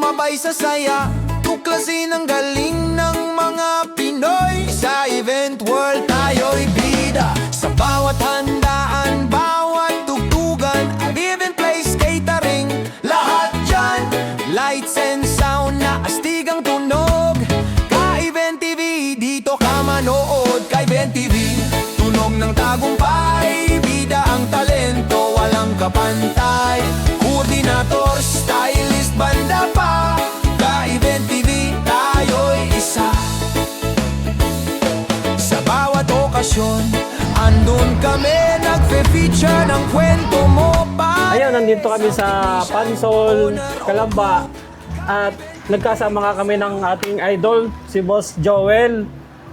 sumabay sa saya, tuklasin ang galing ng mga Pinoy. Sa event world tayo'y bida, sa bawat handaan, bawat tugtugan, event place, catering, lahat dyan. Lights and sound na astig ang tunog. Ka-Event TV, dito ka manood. Ka-Event TV, tunog ng tagumpay, bida ang talento, walang kapantay. Koordinator, stylist, banda pa, Ka-Event TV, tayo'y isa. Sa bawat okasyon, andun kami, nagfe-feature ng kwento mo pa. Ayun, nandito kami sa Pansol, Calamba. At nagkasama nga kami ng ating idol, si Boss Joel.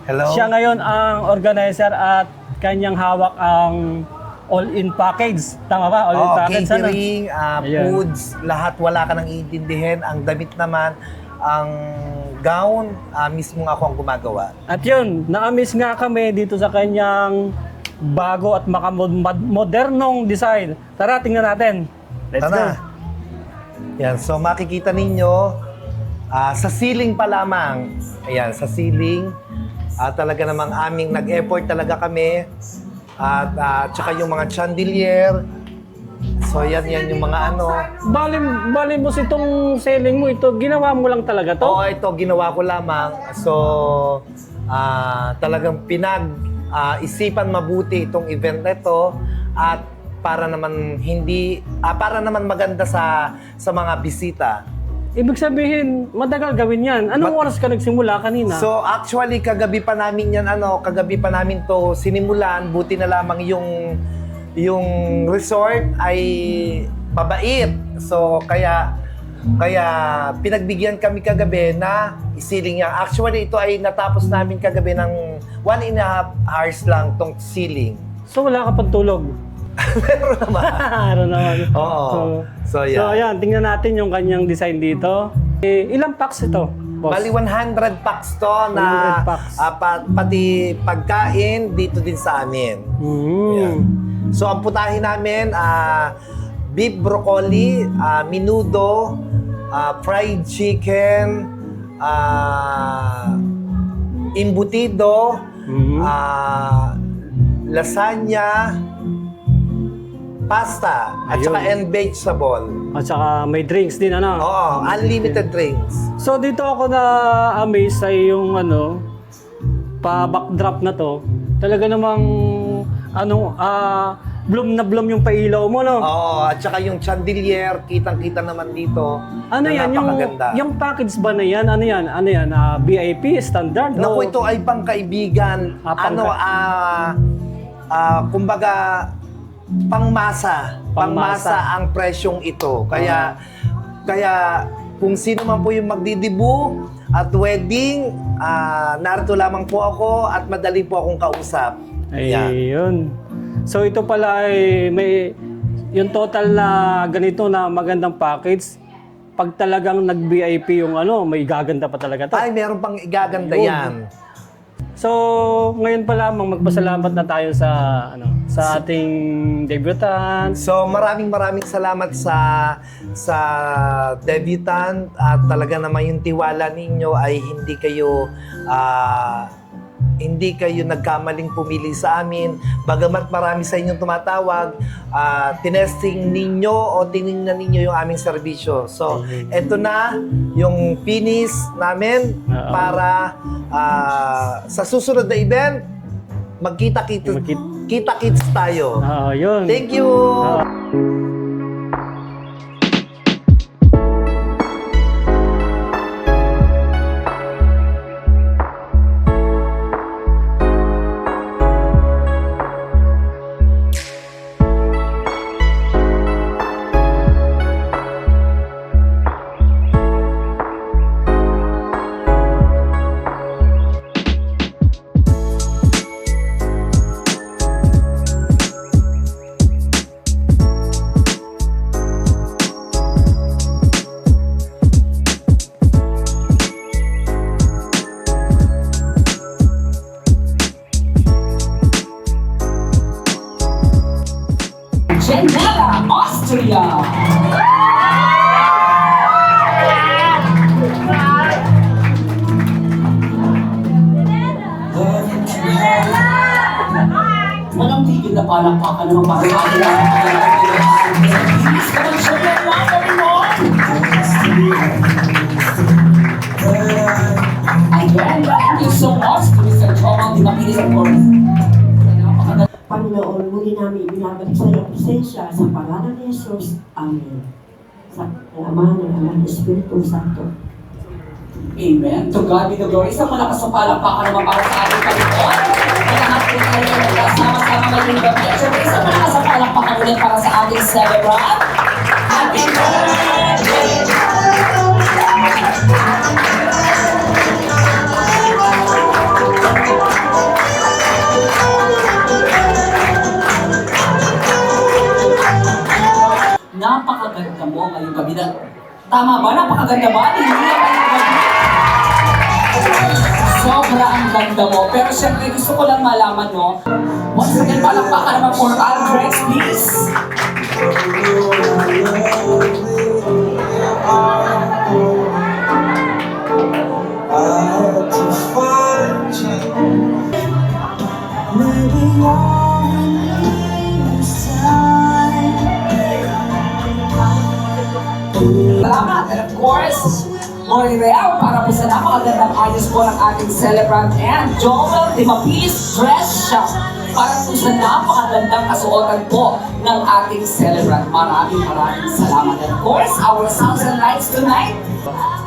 Hello. Siya ngayon ang organizer at kanyang hawak ang all-in package. Tama ba? All-in package. Catering, Ayan. foods, lahat wala ka nang iintindihin. Ang damit naman, ang gown, mismo ako ang gumagawa. At yun, na-amaze nga kami dito sa kanyang bago at makamodernong design. Tara, tingnan natin. Let's go. Yan, so makikita ninyo, sa ceiling pa lamang. Ayan, sa ceiling. Talaga namang aming nag-effort talaga kami. At tsaka yung mga chandelier. So yan yung mga ano. Bali mo itong selling mo, ito ginawa mo lang talaga to? Oo, ito ginawa ko lamang. So talagang isipan mabuti itong event na ito at para naman maganda sa mga bisita. Ibig sabihin, matagal gawin yan. Anong oras ka nagsimula kanina? So actually kagabi pa namin to sinimulan, buti na lamang yung resort ay mabait. So kaya pinagbigyan kami kagabi na isiling niya. Actually ito ay natapos namin kagabi ng 1.5 hours lang tong ceiling. So wala ka pang tulog? Meron naman. Meron naman. Oo. So So ayan, tingnan natin yung kanyang design dito. Ilang packs ito, boss? Bali 100 packs to na 100 packs. pati pagkain dito din sa amin. Ayan. So ang putahin namin, beef broccoli, menudo, fried chicken, embutido, lasagna, pasta, at Ayun. saka and vegetable. At saka may drinks din, ano? Oo, unlimited drinks. So dito ako na-amaze sa yung pa-backdrop na to. Talaga namang bloom na bloom yung pailaw mo, no? Oo, at saka yung chandelier, kitang-kita naman dito. Ano na yan? napakaganda. Yung package ba na yan? Ano yan? VIP, standard? Naku, ito ay pangkaibigan. Kumbaga, pangmasa ang presyong ito. Kaya kung sino man po yung magdidibu at wedding, narito lamang po ako at madali po akong kausap. Ayun. So ito pala ay may yung total na ganito na magandang package. Pag talagang nag-VIP yung may gaganda pa talaga to. Ay, meron pang igaganda Ayun. yan. So, ngayon pa lamang magpasalamat na tayo sa ating debutant. So maraming salamat sa debutant at talaga naman yung tiwala ninyo ay hindi kayo nagkamaling pumili sa amin. Bagamat marami sa inyong tumatawag, tinesting ninyo o tinignan ninyo yung aming serbisyo. So, eto na yung finish namin para sa susunod na event, kita-kits tayo. Yun. Thank you! Geneva, Austria. palakpakan naman para sa ating Again, thank you so much to Mr. Chomang Dimapilis of course. Panginoon, muli namin binabalik sa iyong presensya sa pangalan ni Jesus. Amen. Sa Ama ng Anak ng Espiritu Santo. Amen. To God be the glory. Isang malakas na palakpakan naman para sa ating Panginoon. Lahat po tayo na nagkasama-sama ngayong gabi. At syempre, isang malakas na palakpakan ulit para sa ating celebrant. Happy birthday! Napakaganda mo ngayong gabi na. Tama ba? Napakaganda ba? Hindi Sobra ang ganda mo. Pero syempre, gusto ko lang malaman, no? Once again, palakpakan naman for Andres, please. Salamat. And of course, Mori Real para po sa napakagandang ayos po ng ating celebrant and Joel Dimapilis Dress Shop para po sa napakagandang kasuotan po ng ating celebrant. Maraming salamat. And of course, our sounds and lights tonight.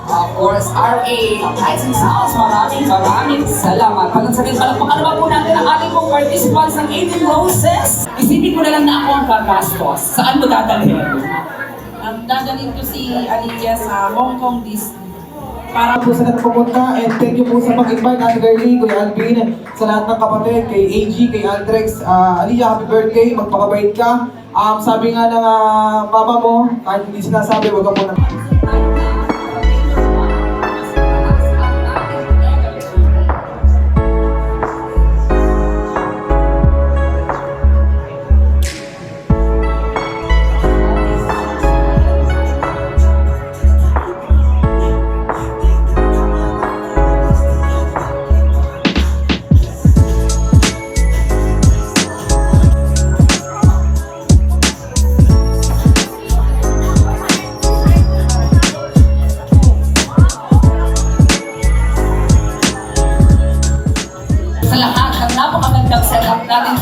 Of course, RA Lights and Sounds, maraming salamat. Pagkasabihin, palakpakan naman po natin ang ating pong participants ng 18 Roses. Isipin ko na lang na ako ang gagastos. Saan mo dadalhin? Dadalhin ko si Aliyah sa Hong Kong Disney. Para po sa lahat pumunta and thank you po sa pag-invite Ate Girlie, Kuya Alvin, sa lahat ng kapatid, kay AG, kay Aldrex, Aliyah, happy birthday, magpakabait ka. Sabi nga ng mama mo, kahit hindi sinasabi, wag ka muna.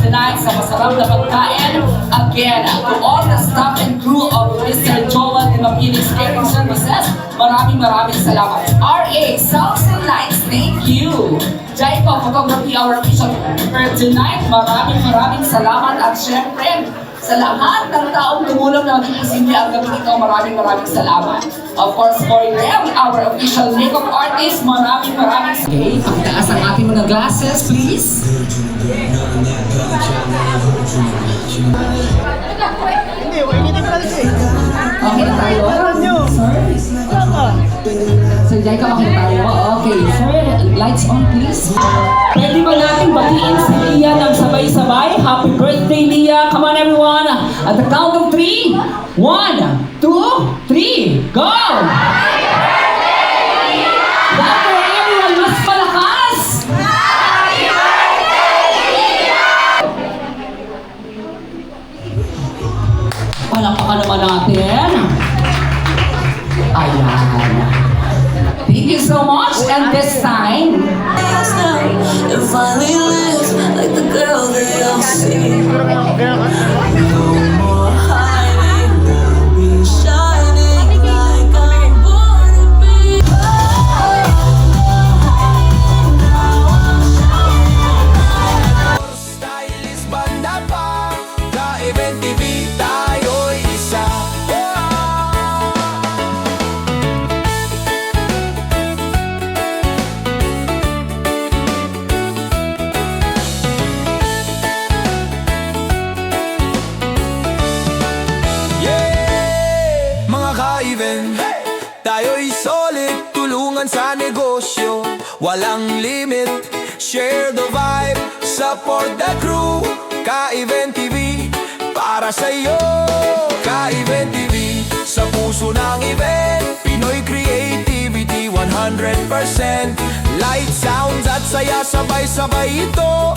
Tonight sa masarap na pagkain. Again, to all the staff and crew of Mr. Joel Dimapilis Catering Services, maraming salamat. RA Sounds and Lights, thank you. Jaiko Photography, our official for tonight, maraming salamat. At syempre, sa lahat ng taong tumulong na maging posible ang gabi ito, maraming salamat. Of course, Mori Rem, our official makeup artist, maraming Okay, pagtaas ang ating mga glasses, please. Okay na tayo? Sir Jaika, okay na tayo? Okay, sir, lights on please. Pwede ba natin batiin si Lia ng sabay-sabay? Happy birthday, Lia! Come on everyone! At the count of 3, 1, 2, 3, go! Happy birthday, Lia! Clap for everyone, mas malakas! Happy birthday, Lia! Palakpakan naman natin. Ayan. Thank you so much. And this time, and finally live like the girl they all see. No more hiding, we'll be shining like I'm born to be. Stylist banda pa, ka-event TV tayo'y isa. Yeah, mga ka-event, tayo'y solid, tulungan sa negosyo, walang limit. Share the vibe, support the crew. Ka-Event TV, para sa'yo. Ka-Event TV, sa puso ng event. Pinoy creativity 100%. Light, sounds at saya, sabay-sabay ito.